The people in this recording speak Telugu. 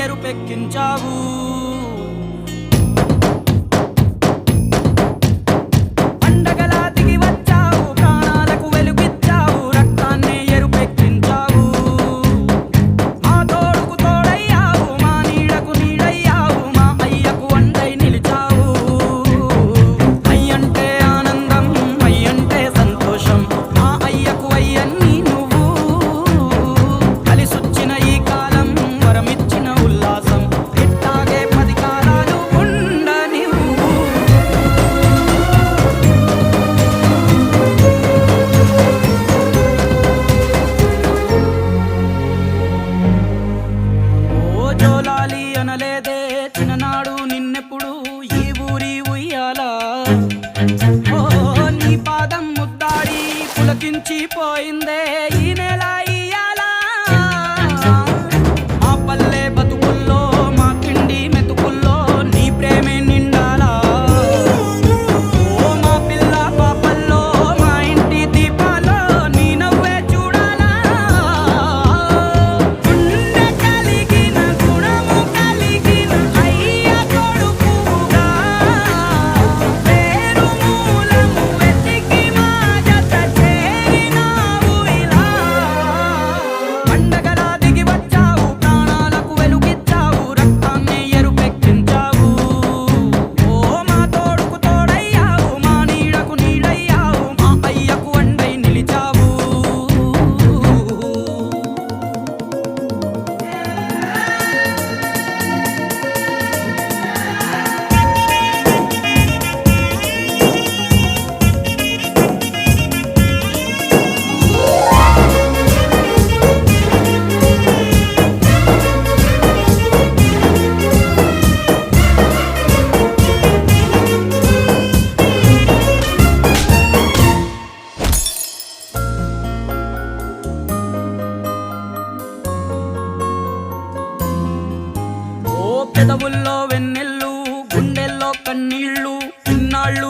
ఎరుపెక్కించావు. పండగలా దిగి వచ్చావు, ప్రాణాలకు వెలుగిచ్చావు, రక్తాన్ని ఎరుపెక్కించావు. మా తోడుకు తోడయ్యావు, మా నీడకు నీడయ్యావు, మా అయ్యకు అండై నిలిచావు. అయ్యంటే ఆనందం, అయ్యంటే సంతోషం, మా అయ్యకు అయ్యన్ని నువ్వు. కలిసొచ్చిన ఈ కాలం వరమిచ్చిన ఉల్లాసం, ఇట్టాగే 10 కాలాలు ఉండనివ్వు. ఓ జోలాలి అనలేదే చిన్ననాడు నిన్నెప్పుడు ఈ ఊరి ఉయ్యాల. ఓ నీ పాదం ముద్దాడి పులకించిపోయిందే ఈ నెల ఇయ్యాల. మా పల్లె బతుకుల్లో, మా తిండి మెతుకుల్లో నీ ప్రేమే నిండాలా. ఓ మా పిల్ల పాపల్లో, మా ఇంటి దీపాల్లో నీ నవ్వే చూడాలా. గుండె కలిగిన గుణము కలిగిన అయ్య కొడుకుగా, పేరు మూలము వెతికి మా జత చేరినావు ఇలా. పండగలా దిగి వచ్చావు, ప్రాణాలకు వెలుగిచ్చావు, రక్తాన్ని ఎరుపెక్కించావు. ఓ మా తోడుకు తోడయ్యావు, మా నీడకు నీడయ్యావు, మా అయ్యకు అండై నిలిచావు. ఓ పెదవుల్లో వెన్నెల్లు, గుండెల్లో కన్నీళ్ళు, ఇన్నాళ్ళు